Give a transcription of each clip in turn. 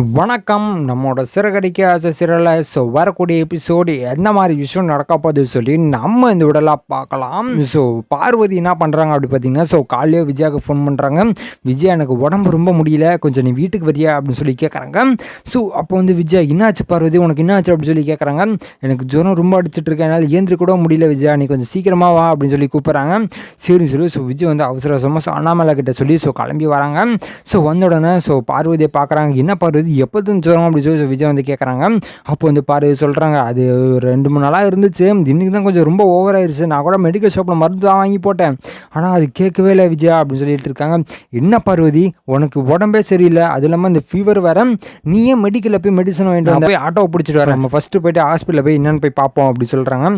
வணக்கம். நம்மோட சிறகடிக்க ஆசை சீரியலில் வரக்கூடிய எபிசோடு எந்த மாதிரி விஷயம் நடக்க போகுது சொல்லி நம்ம இந்த விடலாம் பார்க்கலாம். பார்வதி என்ன பண்ணுறாங்க அப்படி பார்த்தீங்கன்னா, காலையே விஜயாவுக்கு ஃபோன் பண்ணுறாங்க. விஜயா, எனக்கு உடம்பு ரொம்ப முடியல, கொஞ்சம் நீ வீட்டுக்கு வரியா அப்படின்னு சொல்லி கேட்குறாங்க. அப்போ வந்து விஜயா, என்னாச்சு பார்வதி, உனக்கு என்னாச்சு அப்படின்னு சொல்லி கேட்குறாங்க. எனக்கு ஜுரம் ரொம்ப அடிச்சிட்டு இருக்கேன், என்னால் ஏந்திரி கூட முடியல விஜயா, நீ கொஞ்சம் சீக்கிரமாக வா அப்படின்னு சொல்லி கூப்பிட்றாங்க. சரி சொல்லி விஜய் வந்து அவசர அவசரமாக அண்ணாமலை கிட்ட சொல்லி கிளம்பி வராங்க. வந்த உடனே பார்வதியை பார்க்குறாங்க. என்ன பார்வதி, எப்போ ஜுரம் அப்படி சொல்லி விஜய் வந்து கேட்குறாங்க. அப்போ வந்து பார்வதி சொல்கிறாங்க, அது ஒரு 2-3 நாளாக இருந்துச்சு, இன்றைக்கி தான் கொஞ்சம் ரொம்ப ஓவராயிருச்சு, நான் கூட மெடிக்கல் ஷாப்பில் மருந்து தான் வாங்கி போட்டேன், ஆனால் அது கேட்கவே இல்லை விஜயா அப்படின்னு சொல்லிட்டு இருக்காங்க. என்ன பார்வதி, உனக்கு உடம்பே சரியில்லை, அது இல்லாமல் இந்த ஃபீவர் வேறு, நீயே மெடிக்கலில் போய் மெடிசன் வாங்கிட்டு போய் ஆட்டோ பிடிச்சிட்டு வரேன், நம்ம ஃபஸ்ட்டு போய்ட்டு ஹாஸ்பிட்டலில் போய் என்னென்னு போய் பார்ப்போம் அப்படி சொல்கிறாங்க.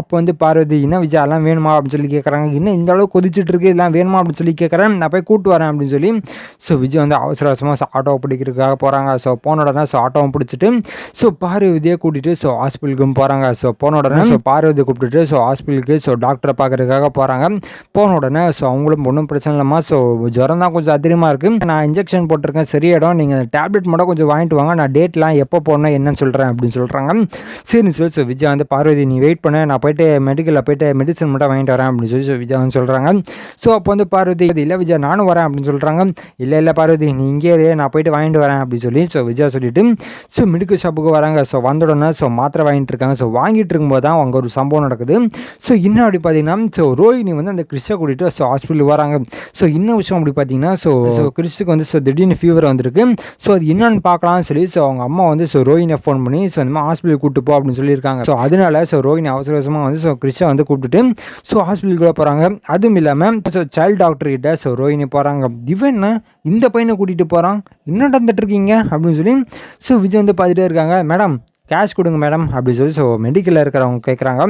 அப்போ வந்து பார்வதி, என்ன விஜயா எல்லாம் வேணுமா அப்படின்னு சொல்லி கேட்குறாங்க. என்ன இந்த அளவுக்கு கொதிச்சுட்டு இருக்கு, இதெல்லாம் வேணுமா அப்படின்னு சொல்லி கேட்குறேன், நான் போய் கூப்பிட்டு வரேன் அப்படின்னு சொல்லி விஜய் வந்து அவசர அவசரமாக ஆட்டோ பிடிக்கிறதுக்காக போகிறாங்க. போன உடனே ஆட்டோவும் பிடிச்சிட்டு பார்வதியை கூட்டிகிட்டு ஹாஸ்பிட்டலுக்கும் போகிறாங்க. போன உடனே பார்வதியை கூப்பிட்டுட்டு ஹாஸ்பிட்டலுக்கு டாக்டரை பார்க்கறதுக்காக போகிறாங்க. போன உடனே அவங்களும் ஒன்றும் பிரச்சனை இல்லைம்மா, ஜுரம் தான் கொஞ்சம் அதிகமாக இருக்குது, நான் இன்ஜெக்ஷன் போட்டிருக்கேன் சரியாயிடும், நீங்கள் டேப்லெட் மட்டும் கொஞ்சம் வாங்கிட்டு வாங்க, நான் டேட்லாம் எப்போ போடணும் என்னன்னு சொல்கிறேன் அப்படின்னு சொல்கிறாங்க. சரி சொல்லி விஜய் வந்து, பார்வதி நீ வெயிட் பண்ண, நான் போயிட்டு மெடிக்கலில் போயிட்டு மெடிசன் மட்டும் வாங்கிட்டு வரேன் அப்படின்னு சொல்லி விஜய் வந்து சொல்கிறாங்க. அப்போ வந்து பார்வதி, இல்லை விஜய் நானும் வரேன் அப்படின்னு சொல்கிறாங்க. இல்லை பார்வதி நீ இங்கே நான் போயிட்டு வாங்கிட்டு வரேன் அப்படின்னு சொல்லி விஜயா சொல்லிட்டு மெடிக்கல் ஷாப்புக்கு வராங்க. வந்த உடனே மாத்திரை வாங்கிட்டு இருக்காங்க. வாங்கிட்டு இருக்கும்போது தான் அங்கே ஒரு சம்பவம் நடக்குது. இன்னும் அப்படி பார்த்தீங்கன்னா ரோஹிணி வந்து அந்த கிறிஷை கூட்டிகிட்டு ஹாஸ்பிட்டலுக்கு வராங்க. இன்னும் விஷயம் அப்படி பார்த்தீங்கன்னா கிறிஸுக்கு வந்து திடீர்னு ஃபீவர் வந்திருக்கு. அது என்னன்னு பார்க்கலாம்னு சொல்லி அவங்க அம்மா வந்து ரோஹினியை ஃபோன் பண்ணி இந்த மாதிரி ஹாஸ்பிட்டலுக்கு கூப்பிட்டு போ அப்படின்னு சொல்லியிருக்காங்க. அதனால ரோஹினி அவசர அவசரமாக வந்து கிறிஷை வந்து கூப்பிட்டுட்டு ஹாஸ்பிட்டலுக்குள்ளே போகிறாங்க. அதுவும் இல்லாமல் சைல்டு டாக்டர் கிட்ட ரோஹினி போகிறாங்க. இவன் இந்த பையனை கூட்டிகிட்டு போகிறான், என்ன நடந்துட்டு இருக்கீங்க அப்படின்னு சொல்லி விஜய் வந்து பார்த்துட்டே இருக்காங்க. மேடம் கேஷ் கொடுங்க மேடம் அப்படின்னு சொல்லி மெடிக்கலில் இருக்கிறவங்க கேட்குறாங்க.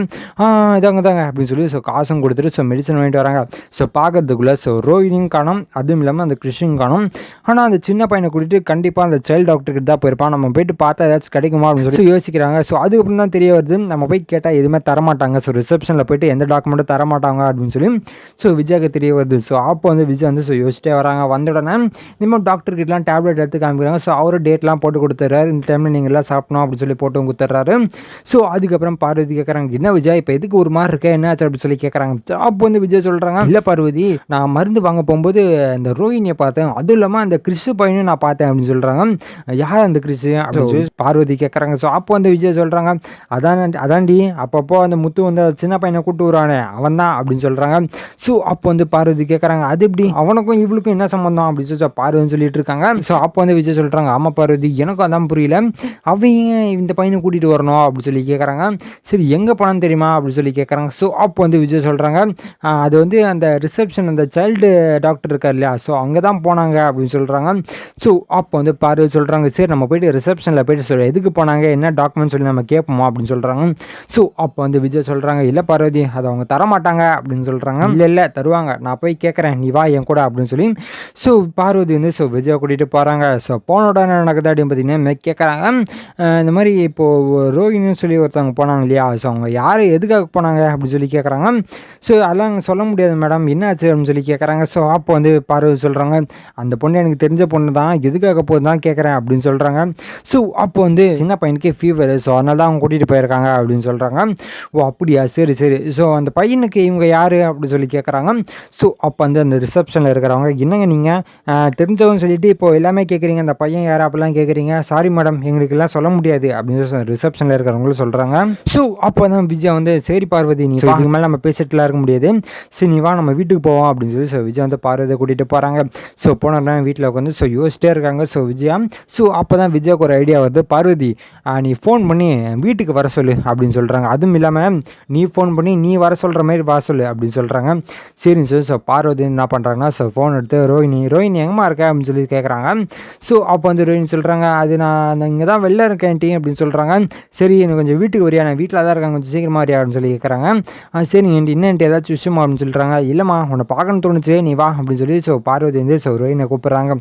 இதாங்க அப்படின்னு சொல்லி காசும் கொடுத்துட்டு மெடிசன் வாங்கிட்டு வராங்க. பார்க்கறதுக்குள்ளே ரோஹினியும் காணும், அதுவும் இல்லாமல் அந்த கிறிஷும் காணும். ஆனால் அந்த சின்ன பையனை கூட்டிகிட்டு கண்டிப்பாக அந்த சைல்டு டாக்டர்கிட்ட தான் போயிருப்பான், நம்ம போயிட்டு பார்த்தா ஏதாச்சும் கிடைக்குமா அப்படின்னு சொல்லி யோசிக்கிறாங்க. அதுக்கப்புறம் தான் தெரிய வருது, நம்ம போய் கேட்டால் எதுவுமே தரமாட்டாங்க, ரிசப்ஷனில் போயிட்டு எந்த டாக்குமெண்ட்டும் தரமாட்டாங்க அப்படின்னு சொல்லி விஜய்க்கு தெரிய வருது. அப்போ வந்து விஜய் வந்து யோசிச்சிட்டே வராங்க. வந்த உடனே இந்த மாதிரி டாக்டர்கிட்டலாம் டேப்லெட் எடுத்து காமிக்கிறாங்க. அவரு டேட்லாம் போட்டு கொடுத்துறாரு, இந்த டைமில் நீங்கள் எல்லாம் சாப்பிடணும் அப்படின்னு சொல்லி போட்டு கொடுத்துட்றாரு. அதுக்கப்புறம் பார்வதி கேட்குறாங்க, என்ன விஜய் இப்போ எதுக்கு ஒரு மாதிரி இருக்க, என்ன ஆச்சு அப்படின்னு சொல்லி கேட்குறாங்க. அப்போ வந்து விஜய் சொல்கிறாங்க, இல்லை பார்வதி நான் மருந்து வாங்க போகும்போது இந்த ரோஹினியை பார்த்தேன், அதுவும் இல்லாமல் அந்த கிறிஷு பையனும் நான் பார்த்தேன் அப்படின்னு சொல்கிறாங்க. யார் அந்த கிறிஷு அப்படின்னு சொல்லி பார்வதி கேட்குறாங்க. அப்போ வந்து விஜய் சொல்கிறாங்க, அதாண்டி அப்பப்போ அந்த முத்து வந்து சின்ன பையனை கூப்பிட்டு வருவானே அவன் தான் அப்படின்னு சொல்கிறாங்க. அப்போ வந்து பார்வதி கேட்குறாங்க, அது எப்படி அவனுக்கும் இவளுக்கும் என்ன சம்பந்தம் அப்படின்னு சொல்லி பார்வதின்னு சொல்லிட்டு இருக்காங்க. அப்போ வந்து விஜய் சொல்கிறாங்க, ஆமாம் பார்வதி எனக்கும் அதான் புரியல, அவங்க இந்த பையனை கூட்டிகிட்டு வரணும் அப்படின்னு சொல்லி கேட்குறாங்க. சரி எங்கே போனான்னு தெரியுமா அப்படின்னு சொல்லி கேட்குறாங்க. அப்போ வந்து விஜய் சொல்கிறாங்க, அது வந்து அந்த ரிசப்ஷன் அந்த சைல்டு டாக்டர் இருக்கார் இல்லையா, அங்கே தான் போனாங்க அப்படின்னு சொல்கிறாங்க. அப்போ வந்து பார்வதி சொல்கிறாங்க, சரி நம்ம போயிட்டு ரிசப்ஷனில் போயிட்டு எதுக்கு போனாங்க என்ன டாக்குமெண்ட் சொல்லி நம்ம கேட்போமா அப்படின்னு சொல்கிறாங்க. அப்போ வந்து விஜய் சொல்கிறாங்க, இல்லை பார்வதி அதை அவங்க தரமாட்டாங்க அப்படின்னு சொல்கிறாங்க. இல்லை தருவாங்க, நான் போய் கேட்குறேன், நீ வா என் கூட அப்படின்னு சொல்லி பார்வதி வந்து விஜயை கூட்டிகிட்டு போகிறாங்க. போன உடனே நடக்குது அப்படின்னு பார்த்தீங்கன்னா கேட்குறாங்க, இந்த மாதிரி இப்போது ரோஹினின்னு சொல்லி ஒருத்தவங்க போனாங்க இல்லையா, அவங்க யார் எதுக்காக போனாங்க அப்படின்னு சொல்லி கேட்குறாங்க. அதெல்லாம் சொல்ல முடியாது மேடம், என்ன ஆச்சு அப்படின்னு சொல்லி கேட்குறாங்க. அப்போ வந்து பார்வதி சொல்கிறாங்க, அந்த பொண்ணு எனக்கு தெரிஞ்ச பொண்ணு தான், எதுக்காக போகுது தான் கேட்குறேன் அப்படின்னு சொல்கிறாங்க. அப்போ வந்து சின்ன பையனுக்கு ஃபீவர், அதனால தான் அவங்க கூட்டிகிட்டு போயிருக்காங்க அப்படின்னு சொல்கிறாங்க. அப்படியா, சரி அந்த பையனுக்கு இவங்க யார் அப்படின்னு சொல்லி கேட்குறாங்க. அப்போ வந்து அந்த ரிசப்ஷனில் இருக்கிறவங்க, என்னங்க நீங்கள் தெரிஞ்சவங்க சொல்லிட்டு இப்போ எல்லாமே கேட்குறீங்க, அந்த பையன் யார் அப்படிலாம் கேட்குறீங்க, சாரி மேடம் எங்களுக்கு எல்லாம் சொல்ல முடியாது அப்படின்னு ரிசப்ஷனில் இருக்கிறவங்களும் சொல்கிறாங்க. அப்போ தான் விஜய் வந்து, சரி பார்வதி நீ இதுக்கு மேலே நம்ம பேசிட்டுலாம் இருக்க முடியாது, சரி நீ வா நம்ம வீட்டுக்கு போவோம் அப்படின்னு சொல்லி விஜய் வந்து பார்வதியை கூட்டிகிட்டு போகிறாங்க. போனோம்னா வீட்டில் உட்காந்து யோசிச்சிட்டே இருக்காங்க விஜயா. அப்போ தான் விஜய்க்கு ஒரு ஐடியா வருது, பார்வதி நீ ஃபோன் பண்ணி வீட்டுக்கு வர சொல்லு அப்படின்னு சொல்கிறாங்க. அதுவும் இல்லாமல் நீ ஃபோன் பண்ணி நீ வர சொல்கிற மாதிரி வர சொல்லு அப்படின்னு சொல்கிறாங்க. சரின்னு சொல்லி பார்வதி என்ன பண்ணுறாங்கன்னா ஃபோன் எடுத்து ரோஹினி எங்கம்மா இருக்க அப்படின்னு சொல்லி கேட்குறாங்க. அப்போ வந்து ரோஹினி சொல்கிறாங்க, அது நான் இங்கே தான் வெளில இருக்கேன் அப்படின்னு அப்படின்னு சொல்கிறாங்க. சரி எனக்கு கொஞ்சம் வீட்டுக்கு வரியா, நான் வீட்டில் தான் இருக்காங்க, கொஞ்சம் சீக்கிரமாக வரியா அப்படின்னு சொல்லி கேட்குறாங்க. சரி என்னன்ட்டு ஏதாச்சும் விஷயமா அப்படின்னு சொல்கிறாங்க. இல்லைம்மா உன்னை பார்க்கணும்னு தோணுச்சு, நீ வா அப்படின்னு சொல்லி ஸோ பார்வதி வந்து ஸோ ரோஹினை கூப்பிட்றாங்க.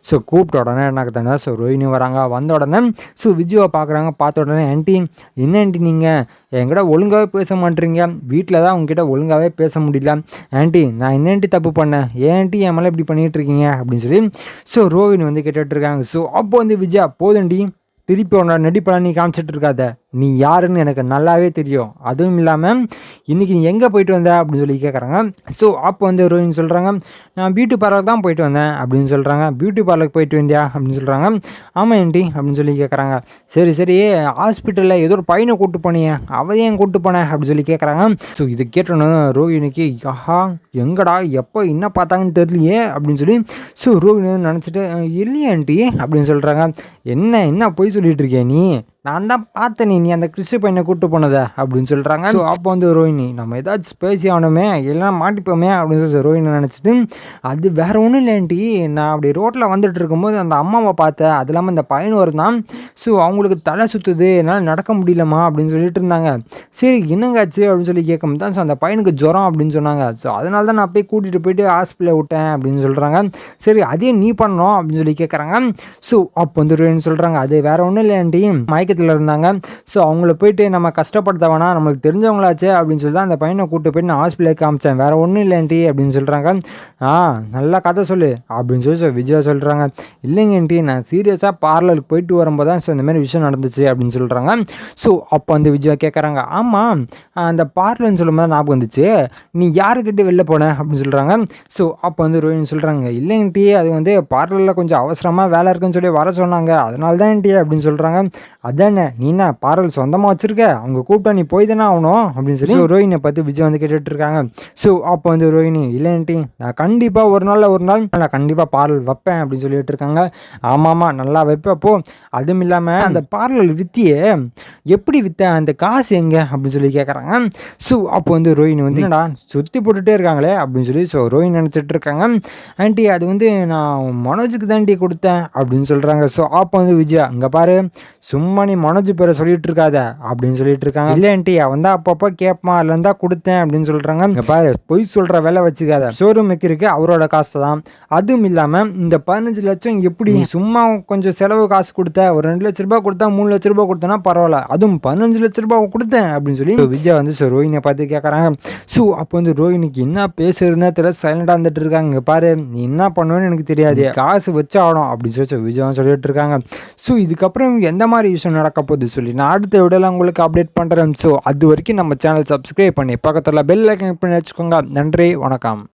ஸோ கூப்பிட்ட உடனே என்ன தானே ஸோ ரோஹினி வராங்க. வந்த உடனே ஸோ விஜுவை பார்க்குறாங்க. பார்த்த உடனே ஆண்டி என்ன ஆண்டி நீங்கள் என்கிட்ட ஒழுங்காகவே பேச மாட்டேறீங்க, வீட்டில் தான் உங்ககிட்ட ஒழுங்காகவே பேச முடியல ஆண்டி, நான் என்னன்ட்டு தப்பு பண்ணேன், ஏன்ட்டி என் மேலே இப்படி பண்ணிகிட்டு இருக்கீங்க அப்படின்னு சொல்லி ஸோ ரோஹினி வந்து கேட்டுட்ருக்காங்க. ஸோ அப்போ வந்து விஜயா போதண்டி திருப்பி உன்னோட நடிப்பெல்லாம் நீ காமிச்சிட்டு இருக்காத, நீ யாருன்னு எனக்கு நல்லாவே தெரியும், அதுவும் இல்லாமல் இன்றைக்கி நீ எங்கே போயிட்டு வந்த அப்படின்னு சொல்லி கேட்குறாங்க. ஸோ அப்போ வந்து ரோஹினி சொல்கிறாங்க, நான் பியூட்டி பார்லருக்கு தான் போயிட்டு வந்தேன் அப்படின்னு சொல்கிறாங்க. பியூட்டி பார்லருக்கு போயிட்டு வந்தியா அப்படின்னு சொல்கிறாங்க. ஆமாம் ஆண்டி அப்படின்னு சொல்லி கேட்குறாங்க. சரி சரி ஹாஸ்பிட்டலில் ஏதோ ஒரு பையனை கூப்பிட்டு போனியே, அவன் ஏன் கூப்பிட்டு போனேன் அப்படின்னு சொல்லி கேட்குறாங்க. ஸோ இதை கேட்டோன்னு ரோஹினிக்கு ஆஹா எங்கடா எப்போ என்ன பார்த்தாங்கன்னு தெரியலையே அப்படின்னு சொல்லி ஸோ ரோஹினி நினச்சிட்டு இல்லையே ஆண்டி அப்படின்னு சொல்கிறாங்க. என்ன பொய் சொல்லிட்டு இருக்கியா நீ, நான் தான் பார்த்தேன் நீ அந்த கிறிஸ்து பையனை கூப்பிட்டு போனதை அப்படின்னு சொல்கிறாங்க. ஸோ அப்போ வந்து ரோஹினி நம்ம ஏதாச்சும் பேசி ஆகணுமே இல்லைனா மாட்டிப்போமே அப்படின்னு சொல்லி ரோஹினி நினச்சிட்டு அது வேறு ஒன்றும் இல்லைன்ட்டி, நான் அப்படி ரோட்டில் வந்துட்டு இருக்கும்போது அந்த அம்மாவை பார்த்தேன், அது இல்லாமல் இந்த பையன் வருதான், ஸோ அவங்களுக்கு தலை சுற்றுது, என்னால் நடக்க முடியலம்மா அப்படின்னு சொல்லிட்டு இருந்தாங்க. சரி என்னங்காச்சு அப்படின்னு சொல்லி கேட்கும்போது தான் ஸோ அந்த பையனுக்கு ஜுரம் அப்படின்னு சொன்னாங்க. ஸோ அதனால தான் நான் போய் கூட்டிகிட்டு போயிட்டு ஹாஸ்பிட்டலில் விட்டேன் அப்படின்னு சொல்கிறாங்க. சரி அதே நீ பண்ணணும் அப்படின்னு சொல்லி கேட்குறாங்க. ஸோ அப்போ வந்து ரோஹினி சொல்கிறாங்க அது வேறு ஒன்றும் இல்லைன்ட்டி, மயக்கத்தில் இருந்தாங்க, ஸோ அவங்கள போயிட்டு நம்ம கஷ்டப்படுத்த வேணாம், நம்மளுக்கு தெரிஞ்சவங்களாச்சே அப்படின்னு சொல்லி தான் அந்த பையனை கூப்பிட்டு போயிட்டு நான் ஹாஸ்பிட்டலுக்கு காமிச்சேன், வேறு ஒன்றும் இல்லைன்ட்டி அப்படின்னு சொல்கிறாங்க. நல்லா கதை சொல்லு அப்படின்னு சொல்லி ஸோ விஜயா சொல்கிறாங்க. இல்லைங்கன்ட்டி நான் சீரியஸாக பார்லருக்கு போயிட்டு வரும்போது தான் ஸோ இந்த மாதிரி விஷயம் நடந்துச்சு அப்படின்னு சொல்கிறாங்க. ஸோ அப்போ வந்து விஜயா கேட்குறாங்க, ஆமாம் அந்த பார்லர்னு சொல்லும்போது ஞாபகம் வந்துச்சு, நீ யாருக்கிட்ட வெளில போன அப்படின்னு சொல்கிறாங்க. ஸோ அப்போ வந்து ரோஹினி சொல்கிறாங்க, இல்லைங்கன்ட்டி அது வந்து பார்லரில் கொஞ்சம் அவசரமாக வேலை இருக்குன்னு சொல்லி வர சொன்னாங்க, அதனால தான் டி அப்படின்னு சொல்கிறாங்க. அதானே நீ என்ன பார்லர் சொந்தமாக வச்சுருக்க, அவங்க கூப்பிட்டா நீ போய் தானே ஆகணும் அப்படின்னு சொல்லி ரோஹினியை பார்த்து விஜய் வந்து கேட்டுட்டு இருக்காங்க. ஸோ அப்போ வந்து ரோஹினி இல்லைன்ட்டி நான் கண்டிப்பாக ஒரு நாள் நான் கண்டிப்பாக பார்லர் வைப்பேன் அப்படின்னு சொல்லிட்டு இருக்காங்க. ஆமாம்மா நல்லா வைப்பப்போ, அதுவும் இல்லாமல் அந்த பார்லர் வித்தியே எப்படி விற்ற, அந்த காசு எங்கே அப்படின்னு சொல்லி கேட்குறாங்க. ஸோ அப்போ வந்து ரோஹினி வந்து என்னடா சுற்றி போட்டுகிட்டே இருக்காங்களே அப்படின்னு சொல்லி ஸோ ரோஹினி நினச்சிட்டு இருக்காங்க. ஆண்டி அது வந்து நான் மனோஜுக்கு தாண்டி கொடுத்தேன் அப்படின்னு சொல்கிறாங்க. ஸோ அப்போ வந்து விஜயா இங்கே பாரு சும்மா நீ மனோஜ் பேரை சொல்லிட்டு இருக்காத அப்படின்னு சொல்லிட்டு இருக்காங்க. இல்லை ஆண்டி அவன் தான் அப்பப்போ கேட்பான், அதில் இருந்தா கொடுத்தேன் அப்படின்னு சொல்கிறாங்க. இங்கே பாரு பொய் சொல்கிற வேலை வச்சுக்காத, ஷோரூம் வைக்கிறதுக்கு அவரோட காசு தான், அதுவும் இல்லாமல் இந்த 15 லட்சம் எப்படி சும்மா கொஞ்சம் செலவு காசு கொடுத்த, ஒரு 2 லட்ச ரூபாய் கொடுத்தா 3 லட்ச ரூபாய் கொடுத்தனா பரவாயில்ல, அதுவும் 15 லட்ச ரூபாய் கொடுத்தேன் அப்படின்னு சொல்லி விஜய் வந்து ரோஹினியை பார்த்து கேட்குறாங்க. ஸோ அப்போ வந்து ரோஹினிக்கு என்ன பேசுறதுன்னா தெரியல, சைலண்டாக வந்துட்டு இருக்காங்க. இங்கே பாரு நீ என்ன பண்ணுவேன்னு எனக்கு தெரியாது, காசு வச்சாகணும் அப்படின்னு சொல்லி விஜய் சொல்லிட்டு இருக்காங்க. ஸோ இதுக்கப்புறம் எந்த மாதிரி விஷயம் நடக்க போகுது சொல்லி நான் அடுத்த விடலாம் உங்களுக்கு அப்டேட் பண்ணுறேன். ஸோ அது வரைக்கும் நம்ம சேனல் சப்ஸ்கிரைப் பண்ணி பக்கத்தில் பெல் ஐக்கன் பண்ணி வச்சுக்கோங்க. நன்றி, வணக்கம்.